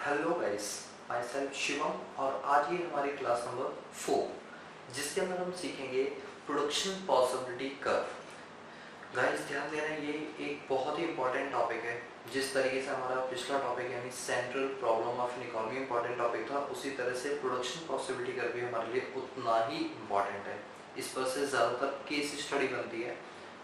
Hello guys, my self Shivam और आज ये हमारी क्लास नंबर 4 जिसके अंदर हम सीखेंगे प्रोडक्शन पॉसिबिलिटी कर्व। गाइस ध्यान देना, ये एक बहुत ही इंपॉर्टेंट टॉपिक है। जिस तरीके से हमारा पिछला टॉपिक यानी central problem of an economy important topic था, उसी तरह से प्रोडक्शन पॉसिबिलिटी कर्व भी हमारे लिए उतना ही इम्पॉर्टेंट है। इस पर से ज़्यादातर केस स्टडी बनती है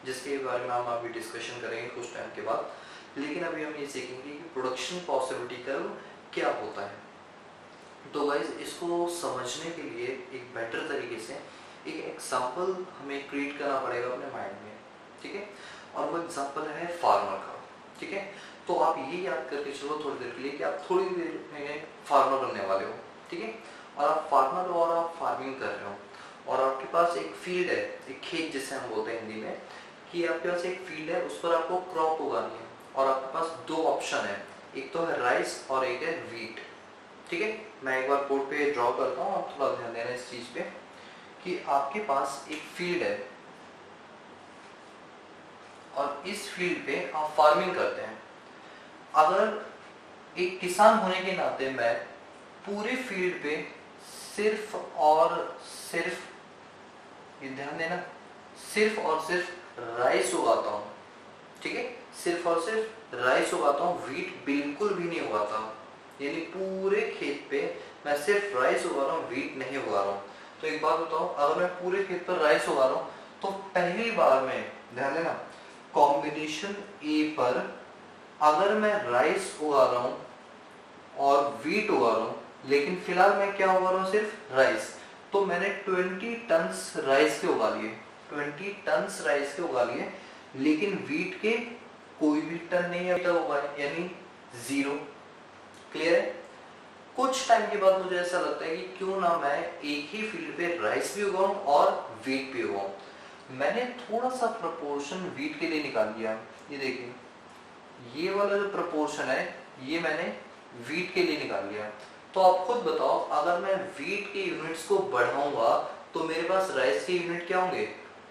जिसके बारे में हम अभी डिस्कशन करेंगे कुछ टाइम के बाद। लेकिन अभी हम ये सीखेंगे कि प्रोडक्शन पॉसिबिलिटी कर्व क्या होता है। तो गाइज इसको समझने के लिए एक बेटर तरीके से एक एग्जांपल हमें क्रिएट करना पड़ेगा अपने माइंड में, ठीक है। और वो एग्जांपल है फार्मर का, ठीक है। तो आप ये याद करके चलो थोड़ी देर के लिए कि आप थोड़ी देर में फार्मर बनने वाले हो, ठीक है। और आप फार्मर हो और आप फार्मिंग कर रहे हो और आपके पास एक फील्ड है, एक खेत जिसे हम बोलते हैं हिंदी में, कि आपके पास एक फील्ड है, उस पर आपको क्रॉप उगानी है और आपके पास दो ऑप्शन है, एक तो है राइस और एक है वीट, ठीक है। मैं एक बार बोर्ड पे ड्रॉ करता हूँ, आप थोड़ा ध्यान देना इस चीज पे कि आपके पास एक फील्ड है और इस फील्ड पे आप फार्मिंग करते हैं। अगर एक किसान होने के नाते मैं पूरे फील्ड पे सिर्फ और सिर्फ, ये ध्यान देना, सिर्फ और सिर्फ राइस उगाता हूँ, ठीक है, सिर्फ और सिर्फ राइस उगाता हूँ, वीट बिल्कुल भी नहीं उगाता हूँ। यानी पूरे खेत पे मैं सिर्फ राइस उगा रहा हूँ, वीट नहीं उगा रहा हूँ। तो एक बात बताओ, अगर मैं पूरे खेत पर राइस उगा रहा हूँ तो पहली बार में ध्यान देना, कॉम्बिनेशन ए पर अगर मैं राइस उगा रहा हूँ और वीट उगा रहा हूँ, लेकिन फिलहाल मैं क्या उगा रहा हूँ, सिर्फ राइस, तो मैंने 20 टन्स राइस के उगा लिए, 20 टन्स राइस के उगा लिए, लेकिन वीट के कोई भी टन नहीं अभी तक उगाए, यानी 0। क्लियर है। कुछ टाइम के बाद मुझे ऐसा लगता है कि क्यों ना मैं एक ही फील्ड पे राइस भी उगाऊं और वीट भी उगाऊं। मैंने थोड़ा सा प्रपोर्शन वीट के लिए निकाल लिया। ये देखिए, ये वाला जो प्रपोर्शन है ये मैंने वीट के लिए निकाल लिया। तो आप खुद बताओ, अगर मैं वीट के यूनिट्स को बढ़ाऊंगा तो मेरे पास राइस के यूनिट क्या होंगे,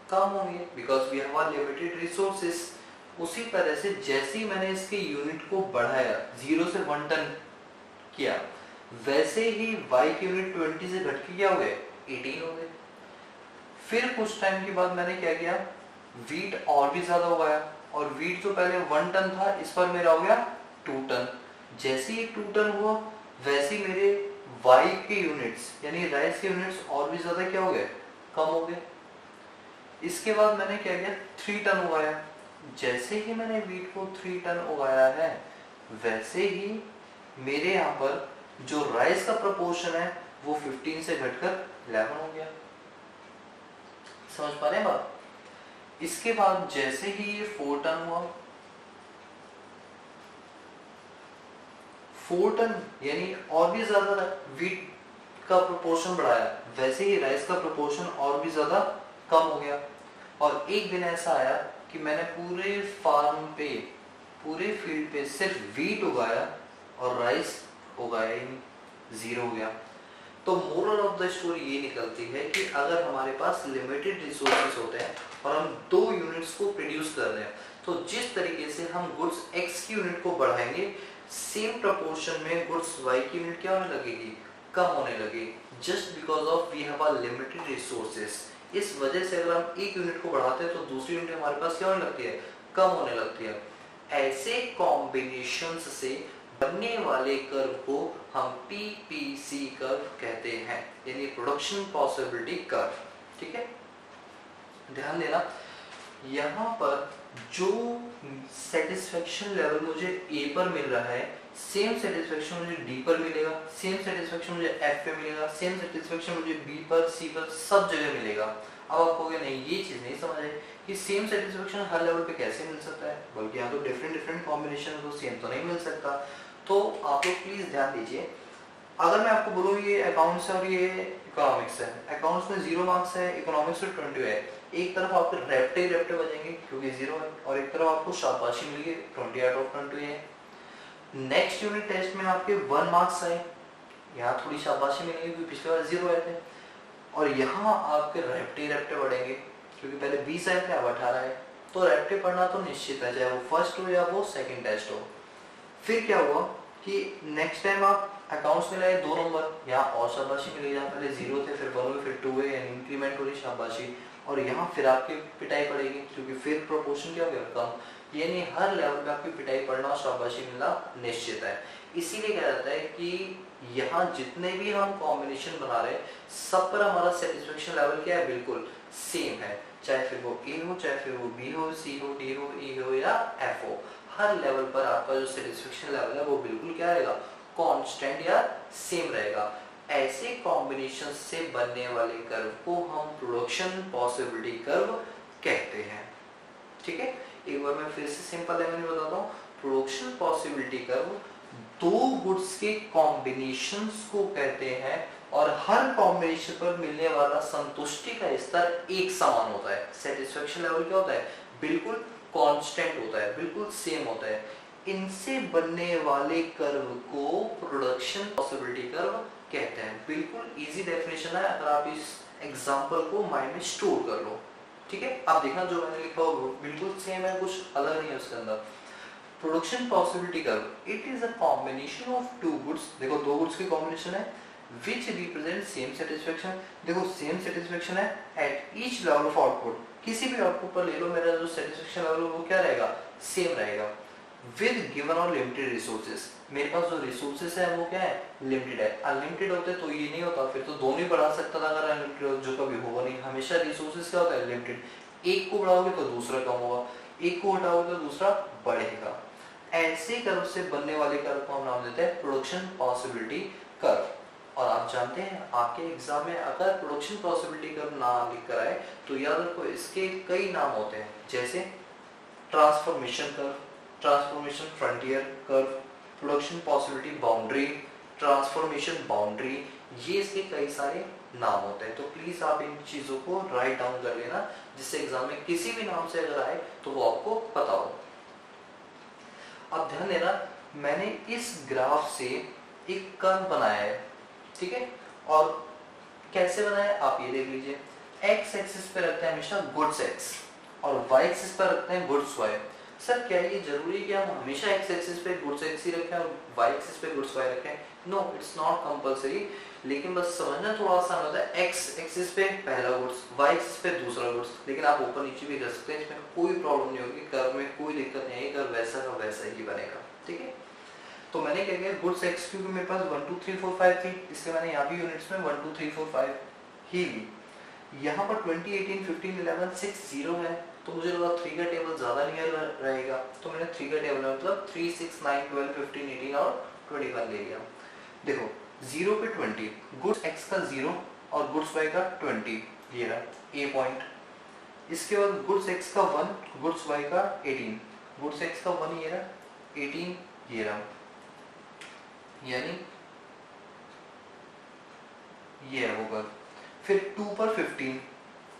कम होंगे, because we have limited resources. उसी तरह से जैसे ही मैंने इसके यूनिट को बढ़ाया, 0 से 1 टन किया, वैसे ही y के यूनिट 20 से घट के क्या हो गए, 18 हो गए। फिर कुछ टाइम के बाद मैंने क्या किया, वीट और भी ज्यादा उगाया और वीट जो पहले 1 टन था इस पर मेरा हो गया 2 टन। जैसे ही 2 टन हुआ वैसे ही मेरे y के यूनिट्स यानी राइस के यूनिट्स और भी ज्यादा क्या हो गए, कम हो गए। इसके बाद मैंने क्या किया, 3 टन उगाया। जैसे ही मैंने वीट को 3 टन उगाया है वैसे ही मेरे यहाँ पर जो राइस का प्रपोर्शन है वो 15 से घटकर 11 हो गया। समझ पा रहे हैं बात। इसके बाद जैसे ही ये 4 टन हुआ, 4 टन यानी और भी ज्यादा वीट का प्रपोर्शन बढ़ाया, वैसे ही राइस का प्रपोर्शन और भी ज्यादा कम हो गया। और एक दिन ऐसा आया कि मैंने पूरे फार्म पे, पूरे फील्ड पे सिर्फ वीट उगाया और राइस उगाया ही नहीं, 0 हो गया। तो मोरल ऑफ द स्टोरी ये निकलती है कि अगर हमारे पास लिमिटेड रिसोर्सेज होते हैं और हम 2 यूनिट्स को प्रोड्यूस कर रहे हैं, तो जिस तरीके से हम गुड्स x की यूनिट को बढ़ाएंगे, सेम प्रपोर्शन में गुड्स y की यूनिट क्या होने लगेगी, कम होने लगेगी, just because of we have a limited resources. इस वजह से अगर हम एक यूनिट को बढ़ाते हैं तो दूसरी यूनिट हमारे पास क्या होने लगती है, कम होने लगती है। ऐसे कॉम्बिनेशंस से बनने वाले कर्व को हम PPC कर्व कहते हैं, यानी प्रोडक्शन पॉसिबिलिटी कर्व, ठीक है। ध्यान देना, यहाँ पर जो सेटिस्फेक्शन लेवल मुझे A पर मिल रहा है, सेम सेटिस्फेक्शन मुझे D पर मिलेगा, सेम सेटिस्फेक्शन मुझे F पे मिलेगा, सेम सेटिस्फेक्शन मुझे B पर, C पर, सब जगह मिलेगा। अब आप कहोगे नहीं, ये चीज नहीं समझ आई कि सेम सेटिस्फेक्शन हर लेवल पे कैसे मिल सकता है, बल्कि यहाँ तो डिफरेंट कॉम्बिनेशन तो सेम तो नहीं मिल सकता। तो आप लोग प्लीज ध्यान दीजिए, अगर मैं आपको बोलूँ ये अकाउंट्स है और ये इकोनॉमिक्स है, अकाउंट्स में 0 मार्क्स है, इकोनॉमिक्स में 20 है, एक तरफ आपके रेप्टे बजेंगे क्योंकि 0 है और एक तरफ आपको शाबाशी मिलेगी, 20 आउट ऑफ 20 है। नेक्स्ट यूनिट टेस्ट में आपके 1 मार्क्स आए, यहाँ थोड़ी शाबाशी मिलेगी क्योंकि पिछले बार 0 आए थे, और यहाँ आपके रेप्टे बढ़ेंगे क्योंकि पहले 20 आए थे, अब 18 है। तो रेप्टे पढ़ना तो निश्चित है, चाहे वो फर्स्ट हो या वो सेकंड टेस्ट हो। फिर क्या हुआ, कि नेक्स्ट टाइम आप अकाउंट्स में लाए 2 नंबर, यहाँ और शाबाशी मिलेगी, जहाँ पहले 0 थे फिर 1 हुए फिर 2 हुए, यानी इंक्रीमेंट हो रही शाबाशी, और यहाँ फिर आपकी पिटाई पड़ेगी क्योंकि फिर प्रोपोर्शन क्या हो गया, कम। यानी हर लेवल पे आपकी पिटाई पड़ना और शाबाशी मिलना निश्चित है। इसीलिए कहा जाता है कि यहाँ जितने भी हम कॉम्बिनेशन बना रहे हैं सब पर हमारा सेटिस्फेक्शन लेवल क्या है, बिल्कुल सेम है, चाहे फिर वो ए हो, चाहे फिर वो बी हो, सी हो, डी हो, ई हो या एफ हो, हर लेवल पर आपका जो सेटिस्फेक्शन लेवल है वो बिल्कुल क्या रहेगा, कांस्टेंट या सेम रहेगा। ऐसे कॉम्बिनेशन से बनने वाले कर्व को हम प्रोडक्शन पॉसिबिलिटी कर्व कहते हैं। ठीक है, एक बार मैं फिर से सिंपल वे में बताता हूँ। प्रोडक्शन पॉसिबिलिटी कर्व दो गुड्स के कॉम्बिनेशंस को कहते हैं और हर कॉम्बिनेशन पर मिलने वाला संतुष्टि का स्तर एक समान होता है। सेटिस्फेक्शन लेवल क्या होता है, बिल्कुल कांस्टेंट होता है, बिल्कुल सेम होता है। इनसे बनने वाले कर्व को प्रोडक्शन पॉसिबिलिटी कर्व कहते हैं। बिल्कुल इजी डेफिनेशन है, अगर आप इस एग्जांपल को माइंड में स्टोर कर लो। ठीक है, आप देखना जो मैंने लिखा हो बिल्कुल सेम है, कुछ अलग नहीं है उसके अंदर। Production possibility curve, it is a combination of two goods, देखो दो गुड्स की कॉम्बिनेशन है, which represent same satisfaction। देखो सेम सेटिस्फेक्शन है at each level of output, किसी भी आउटपुट पर ले लो, मेरा जो सेटिस्फेक्शन लेवल है वो क्या रहेगा, सेम रहेगा। with given और limited resources, मेरे पास जो रिसोर्सेस है वो क्या है, लिमिटेड है। अनलिमिटेड होते तो ये नहीं होता, फिर तो दोनों ही बढ़ा सकता था अगर अनलिमिटेड हो, जो कभी होगा नहीं। हमेशा रिसोर्सेस क्या होता है, लिमिटेड। एक को बढ़ाओगे तो दूसरा कम होगा, एक को हटाओगे तो दूसरा बढ़ेगा। ऐसे कर्व से बनने वाले कर्व को हम नाम देते हैं प्रोडक्शन पॉसिबिलिटी कर्व। और आप जानते हैं आपके एग्जाम में अगर प्रोडक्शन पॉसिबिलिटी कर्व ना लिख कर आए तो याद रखो इसके कई नाम होते हैं, जैसे transformation curve, transformation frontier curve, production possibility boundary, transformation boundary, ये इसके कई सारे नाम होते हैं। तो प्लीज आप इन चीजों को राइट डाउन कर लेना, जिससे एग्जाम में किसी भी नाम से अगर आए तो वो आपको पता हो। अब ध्यान देना, मैंने इस ग्राफ से एक कर्व बनाया है, ठीक है, और कैसे बनाया आप ये देख लीजिए। एक्स एक्सिस पे रखते हैं हमेशा गुड्स एक्स और वाई एक्सिस पर रखते हैं गुड्स वाई। सर क्या ये जरूरी है कि हम हमेशा एक्स एक्सिस पे गुड्स एक्स ही रखें और वाई एक्सिस पे गुड्स वाई रखें? नो, इट्स नॉट कंपलसरी, लेकिन बस समझना थोड़ा आसान होता है। एक्स एक्सिस पे पहला गुड्स, वाई एक्सिस पे दूसरा गुड्स, लेकिन आप ऊपर नीचे भी कर सकते हैं, इसमें कोई प्रॉब्लम नहीं होगी, कर्व में कोई दिक्कत नहीं है, कर्व वैसा का वैसा ही बनेगा। ठीक है, तो मैंने क्या किया, गुड्स एक्स क्योंकि मेरे पास 1 2 3 4 5 थी, इसलिए मैंने यहाँ भी यूनिट्स में 1 2 3 4 5 ही ली। यहाँ पर 20 18 15 11 6 0 है, तो मुझे लगा 3 का टेबल ज्यादा नियर रहेगा, तो मैंने 3 का टेबल मतलब 3 6 9 12 15 18 और 21 ले लिया। देखो 0 पे 20, गुड्स एक्स का 0 और गुड्स वाई का 20, ये रहा ए पॉइंट। इसके बाद गुड्स एक्स का 1, गुड्स वाई का 18, गुड्स एक्स का 1 ये रहा, 18 ये रहा, यानी ये है वो कर्व। फिर 2 पर 15,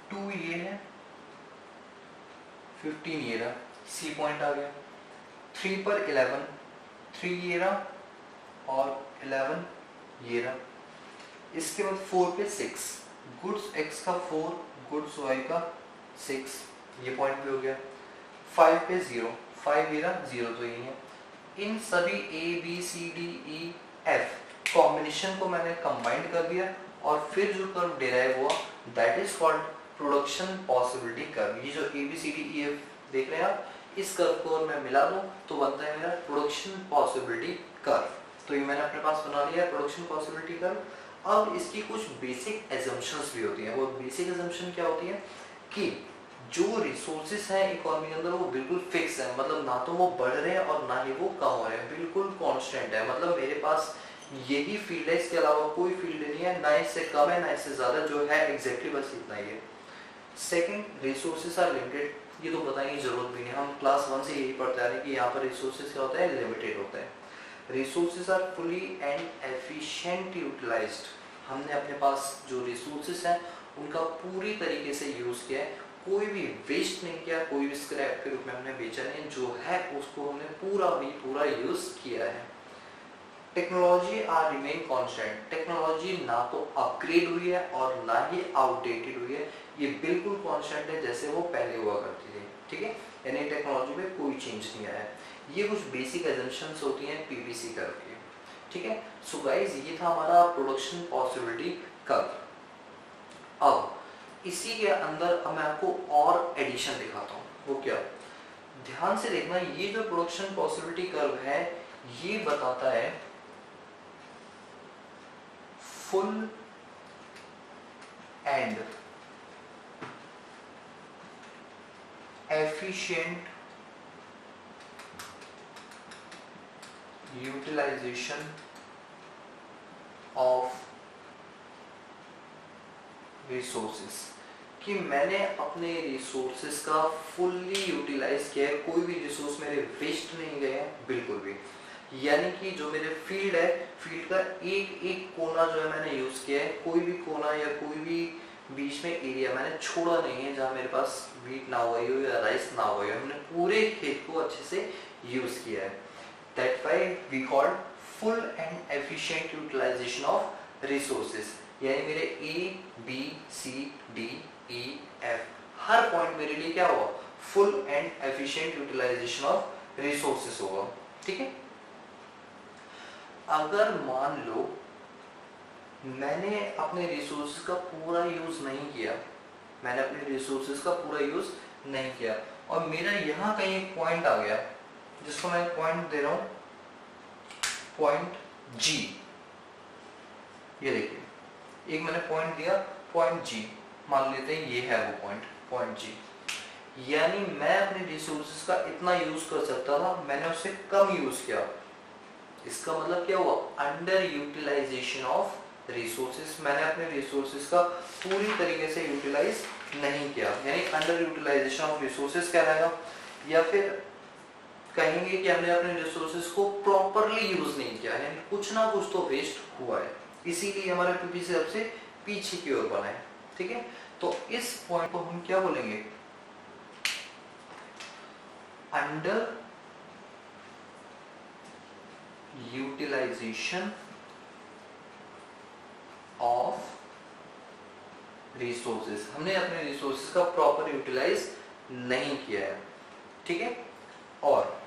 2 ये है, 15 ये रहा, सी पॉइंट आ गया। 3 पर 11, 3 ये रहा और 11 ये रहा। इसके बाद 4 पे 6, गुड्स एक्स का 4, गुड्स वाई का 6, ये पॉइंट भी हो गया। 5 पे 0, 5 ये रहा, 0 तो यही है। इन सभी A B C D E F combination को मैंने कंबाइंड कर दिया और फिर जो कर्व डिराइव हुआ that is called production possibility curve. ये जो A B C D E F देख रहे हैं आप, इस कर्व को मैं मिला दूं तो बनता है मेरा प्रोडक्शन पॉसिबिलिटी कर्व। तो ये मैंने अपने पास बना लिया प्रोडक्शन पॉसिबिलिटी कर्व। अब इसकी कुछ बेसिक एजम्पशंस भी होती हैं। वो बेसिक एजम्पशन क्या होती है कि जो रिसोर्सेस हैं इकोनॉमी के अंदर वो बिल्कुल फिक्स है, मतलब ना तो वो बढ़ रहे हैं और ना ही वो कम हो रहे हैं, बिल्कुल कांस्टेंट है। मतलब मेरे पास यही फील्ड है, इसके अलावा कोई फील्ड नहीं है, ना इससे कम है ना इससे ज्यादा, जो है एग्जैक्टली बस इतना ही है। सेकंड, रिसोर्सेस आर लिमिटेड, ये तो बताने की जरूरत भी नहीं, हम क्लास 1 से यही पढ़ते आ रहे हैं कि यहाँ पर रिसोर्सेस क्या होता है, लिमिटेड होता है। Resources are fully and efficient utilized, हमने अपने पास जो रिसोर्सेस हैं उनका पूरी तरीके से यूज किया है, कोई भी वेस्ट नहीं किया, कोई भी स्क्रैप के रूप में हमने बेचा नहीं, जो है उसको हमने पूरा यूज किया है। Technology are remain constant, technology ना तो अपग्रेड हुई है और ना ही आउटडेटेड हुई है, ये बिल्कुल कांस्टेंट है जैसे वो पहले हुआ करती थी। ठीक है, यानी टेक्नोलॉजी में कोई चेंज नहीं आया है। ये कुछ बेसिक एजम्पशंस होती हैं पीवीसी कर्व की, ठीक है। सो गाइस ये था हमारा प्रोडक्शन पॉसिबिलिटी कर्व। अब इसी के अंदर अब मैं आपको और एडिशन दिखाता हूँ, वो क्या, ध्यान से देखना, ये जो प्रोडक्शन पॉसिबिलिटी कर्व है ये बताता है full and efficient utilization of resources, कि मैंने अपने रिसोर्सेस का फुल्ली यूटिलाइज किया है, कोई भी रिसोर्स मेरे वेस्ट नहीं गए हैं बिल्कुल भी। यानी कि जो मेरे फील्ड है, फील्ड का एक एक कोना जो है मैंने यूज किया है, कोई भी कोना या कोई भी बीच में एरिया मैंने छोड़ा नहीं है जहां मेरे पास वीट ना हुई हो या राइस ना हुई हो, हमने पूरे खेत को अच्छे से यूज किया है। That why we called full and efficient utilization of resources. यानी मेरे A B C D E F हर पॉइंट मेरे लिए क्या होगा, full and efficient utilization of resources होगा, ठीक है। अगर मान लो मैंने अपने रिसोर्सेस का पूरा यूज नहीं किया, मैंने अपने रिसोर्सेस का पूरा यूज नहीं किया और मेरा यहाँ कहीं एक पॉइंट आ गया जिसको मैं पॉइंट दे रहा हूं पॉइंट जी, ये देखिए एक मैंने पॉइंट दिया पॉइंट जी, मान लेते हैं ये है वो पॉइंट पॉइंट जी, यानी मैं अपने रिसोर्सेस का इतना यूज कर सकता था, मैंने उससे कम यूज किया। इसका मतलब क्या हुआ, अंडर यूटिलाइजेशन ऑफ रिसोर्सेस, मैंने अपने रिसोर्सेस का पूरी तरीके से यूटिलाइज नहीं किया, यानी अंडर यूटिलाइजेशन ऑफ रिसोर्सेस कहलाएगा। या फिर कहेंगे कि हमने अपने रिसोर्सेस को प्रॉपरली यूज नहीं किया, यानी कुछ ना कुछ तो वेस्ट हुआ है, इसीलिए हमारा पीपीसी सबसे पीछे की ओर बना है, ठीक है। तो इस पॉइंट को हम क्या बोलेंगे, अंडर यूटिलाइजेशन ऑफ रिसोर्सेस, हमने अपने रिसोर्सेस का प्रॉपर यूटिलाइज नहीं किया है, ठीक है। और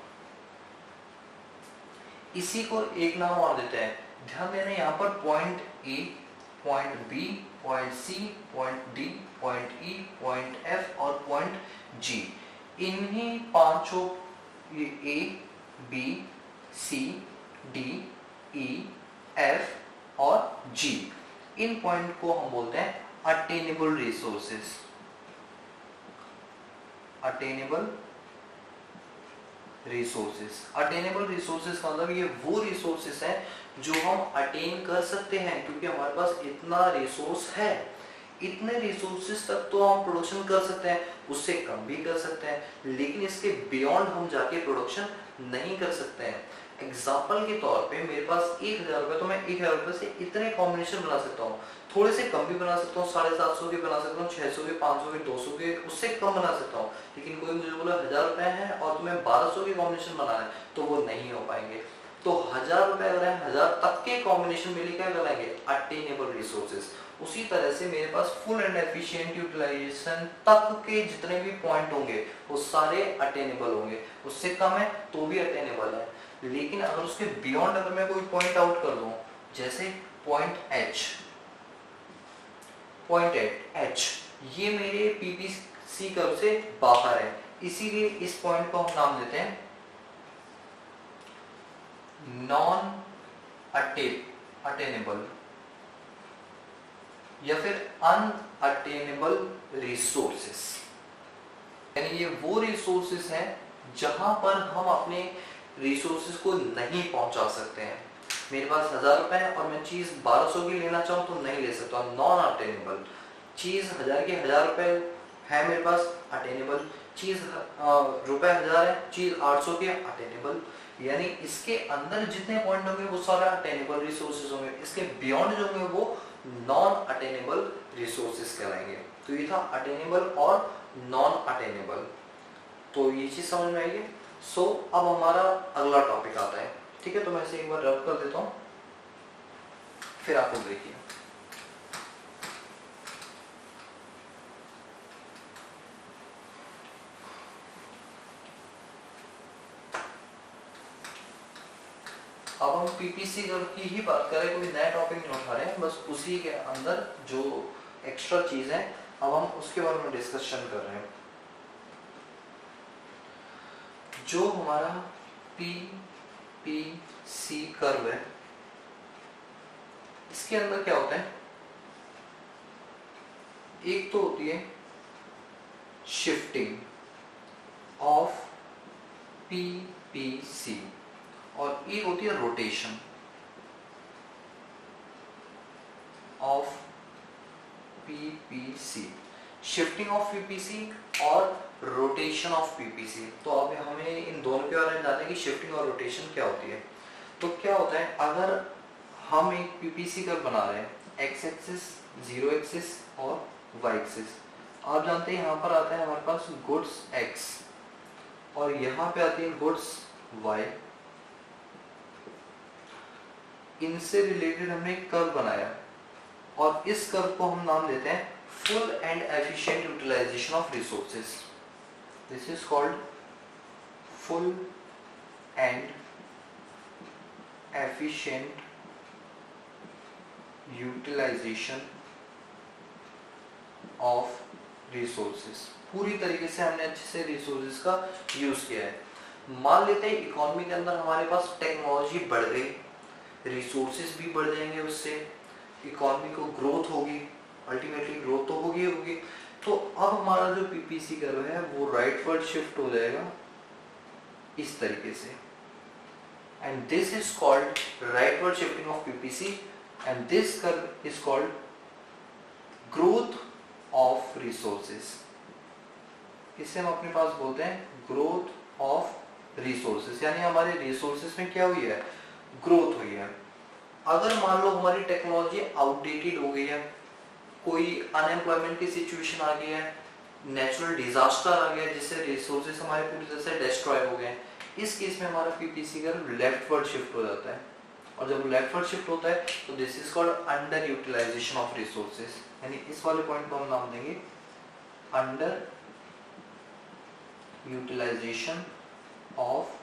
इसी को एक नाम और देते हैं, ध्यान देना यहाँ पर point A, point B, point C, point D, point E, point F और पॉइंट जी, इन्हीं पांचों A B C D E F और जी, इन पॉइंट को हम बोलते हैं attainable resources. Attainable resources, attainable resources का मतलब ये वो रिसोर्सेस हैं जो हम अटेन कर सकते हैं, क्योंकि हमारे पास इतना रिसोर्स है, इतने रिसोर्सेस तक तो हम प्रोडक्शन कर सकते हैं, उससे कम भी कर सकते हैं, लेकिन इसके बियॉन्ड हम जाके प्रोडक्शन नहीं कर सकते हैं। एग्जाम्पल के तौर पे मेरे पास 1000 रुपए, तो मैं 1000 रुपए से इतने कॉम्बिनेशन बना सकता हूँ, थोड़े से कम भी बना सकता हूँ, 750 के बना सकता हूँ, 600 के, 500 के, 200 के, उससे कम बना सकता हूँ। लेकिन कोई मुझे बोला 1000 रुपए है और तुम्हें 1200 के कॉम्बिनेशन बनाना है, तो वो नहीं हो पाएंगे। तो 1000 रुपए अगर है, 1000 तक के कॉम्बिनेशन मिले क्या कहलाएंगे, अटेनेबल रिसोर्सेस। उसी तरह से मेरे पास फुल एंड एफिशिएंट यूटिलाइजेशन तक के जितने भी पॉइंट होंगे वो सारे अटेनेबल होंगे, उससे कम है तो भी अटेनेबल है। लेकिन अगर उसके बियॉन्ड अगर मैं कोई पॉइंट आउट कर दूं, जैसे पॉइंट एच, पॉइंट एच ये मेरे पीपीसी कर्व से बाहर है, इसीलिए इस पॉइंट को हम नाम देते हैं नॉन अटेनेबल या फिर अनअटेनेबल रिसोर्सेस। यानी ये वो रिसोर्सेस हैं जहां पर हम अपने रिसोर्सेस को नहीं पहुंचा सकते हैं। मेरे पास 1000 रुपए है और मैं चीज 1200 की लेना चाहूँ तो नहीं ले सकता, नॉन अटेनेबल। चीज 1000 के 1000 रुपए है मेरे पास, अटेनेबल। चीज रुपए 1000 है, चीज 800 के, अटेनेबल। यानी इसके अंदर जितने पॉइंट होंगे वो सारे अटेनेबल रिसोर्सेज होंगे, इसके बियॉन्ड जो होंगे वो नॉन अटेनेबल रिसोर्सेज कहलाएंगे। तो ये था अटेनेबल और नॉन अटेनेबल, तो ये चीज समझ में आएगी। सो अब हमारा अगला टॉपिक आता है, ठीक है। तो मैं इसे एक बार रब कर देता हूं, फिर आप लोग देखिए। अब हम पीपीसी कर्व की ही बात करें, कोई नया टॉपिक नहीं उठा रहे हैं, बस उसी के अंदर जो एक्स्ट्रा चीज है अब हम उसके बारे में डिस्कशन कर रहे हैं। जो हमारा पीपीसी कर्व है इसके अंदर क्या होता है, एक तो होती है शिफ्टिंग ऑफ पीपीसी और एक होती है rotation of PPC. Shifting of PPC और रोटेशन ऑफ पीपीसी। तो अब हमें इन दोनों के बारे में जानना है कि शिफ्टिंग और रोटेशन क्या होती है। तो क्या होता है, अगर हम एक पीपीसी कर्व बना रहे हैं, एक्स एक्सिस, जीरो एक्सिस और वाई एक्सिस। आप जानते हैं यहाँ पर आता है हमारे पास गुड्स एक्स और यहाँ पे आती है गुड्स वाई। इनसे रिलेटेड हमने एक कर्व बनाया और इस कर्व को हम नाम देते हैं full and efficient utilization of resources. This is called full and efficient utilization of resources. पूरी तरीके से हमने अच्छे से रिसोर्सेज का यूज किया है। मान लेते हैं इकोनॉमी के अंदर हमारे पास टेक्नोलॉजी बढ़ गई, रिसोर्सेज भी बढ़ जाएंगे, उससे इकोनॉमी को ग्रोथ होगी, अल्टीमेटली ग्रोथ तो होगी। तो अब हमारा जो पीपीसी कर्व है वो राइटवर्ड शिफ्ट हो जाएगा इस तरीके से, and this is called rightward shifting of PPC and this curve is called growth of resources. इसे हम अपने पास बोलते हैं ग्रोथ ऑफ रिसोर्सेज, यानी हमारे रिसोर्सेज में क्या हुई है, ग्रोथ हुई है। अगर मान लो हमारी टेक्नोलॉजी आउटडेटेड हो गई है, कोई अनएम्प्लॉयमेंट की सिचुएशन आ गई है, नेचुरल डिजास्टर आ गया जिससे रिसोर्सेज हमारे पूरी तरह से डिस्ट्रॉय हो गए, इस केस में हमारा पीपीसी कर्व लेफ्टवर्ड शिफ्ट हो जाता है। और जब लेफ्टवर्ड शिफ्ट होता है तो this is called under utilization of resources, यानी इस वाले पॉइंट को हम नाम देंगे अंडर यूटिलाइजेशन ऑफ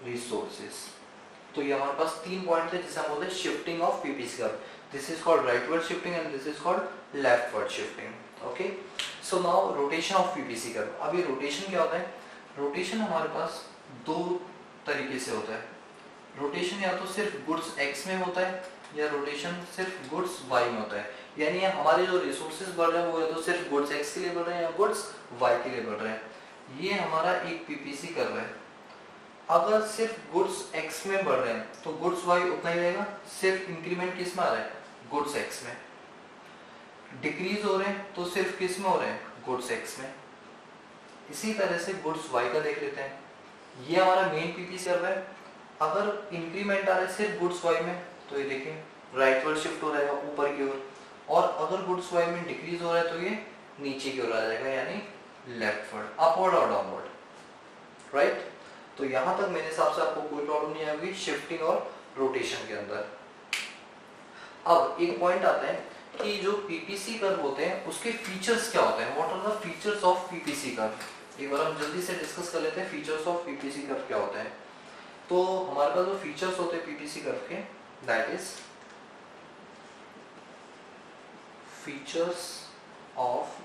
रिसोर्सेज। तो ये हमारे पास तीन पॉइंट है जिसे हम बोलते हैं shifting of PPC curve. This is called rightward shifting and this is called leftward shifting. Okay, so now rotation of PPC curve. अब ये रोटेशन क्या होता है, रोटेशन हमारे पास दो तरीके से होता है। रोटेशन या तो सिर्फ गुड्स एक्स में होता है या रोटेशन सिर्फ गुड्स वाई में होता है, यानी हमारे जो रिसोर्सेज बढ़ रहे हैं वो या तो सिर्फ गुड्स एक्स के लिए बढ़ रहे हैं या गुड्स वाई के लिए बढ़ रहे हैं। ये हमारा एक पीपीसी कर्व है। अगर सिर्फ गुड्स एक्स में बढ़ रहे हैं तो गुड्स वाई उतना ही रहेगा, सिर्फ इंक्रीमेंट किस में आ रहा है, गुड्स एक्स में। डिक्रीज हो रहे हैं तो सिर्फ किस में हो रहे हैं, गुड्स एक्स में। इसी तरह से गुड्स वाई का देख लेते हैं। ये हमारा मेन पीपीसी कर्व है। अगर इंक्रीमेंट आ रहा है सिर्फ गुड्स वाई में तो ये देखिए राइटवर्ड शिफ्ट हो रहेगा ऊपर की ओर, और अगर गुड्स वाई में डिक्रीज हो रहा है तो ये नीचे की ओर आ जाएगा, यानी लेफ्टवर्ड, अपवर्ड और डाउनवर्ड, राइट। तो यहां तक मेरे हिसाब से आपको कोई प्रॉब्लम नहीं आएगी शिफ्टिंग और रोटेशन के अंदर। अब एक पॉइंट आता है कि जो पीपीसी कर्व होते हैं उसके फीचर्स क्या होते हैं, what are the features of PPC curve. एक बार हम जल्दी से डिस्कस कर लेते हैं फीचर्स ऑफ पीपीसी कर्व क्या होते हैं। तो हमारे पास जो फीचर्स होते हैं पीपीसी कर्व के, that is features of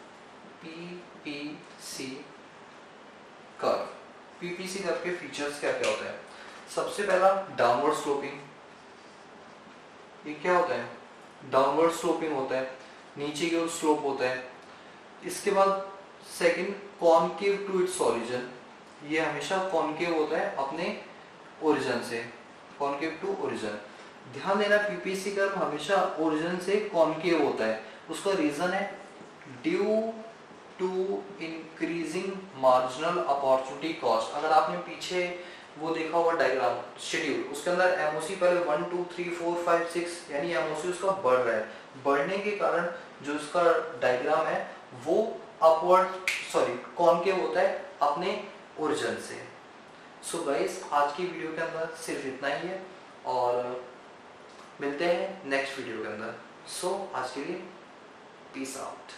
PPC curve. PPC curve के फीचर्स क्या क्या होते हैं। सबसे पहला डाउनवर्ड स्लोपिंग। ये क्या होता है, डाउनवर्ड स्लोपिंग होता है, नीचे की ओर स्लोप होता है। इसके बाद second concave to its origin. ये हमेशा कॉनकेव होता है अपने ओरिजिन से, कॉनकेव टू ओरिजिन। ध्यान देना पीपीसी कर्व हमेशा ओरिजिन से कॉनकेव होता है। उसका रीजन है due to increasing marginal opportunity cost. अगर आपने पीछे वो देखा होगा डायग्राम शेड्यूल, उसके अंदर एमओसी पहले 1 2 3 4 5 6 यानी एमओसी उसका बढ़ रहा है। बढ़ने के कारण जो उसका डायग्राम है वो अपवर्ड कॉनकेव होता है अपने ओरिजिन से। सो गाइस आज की वीडियो के अंदर सिर्फ इतना ही है और मिलते हैं नेक्स्ट वीडियो के अंदर। सो आज के लिए पीस आउट।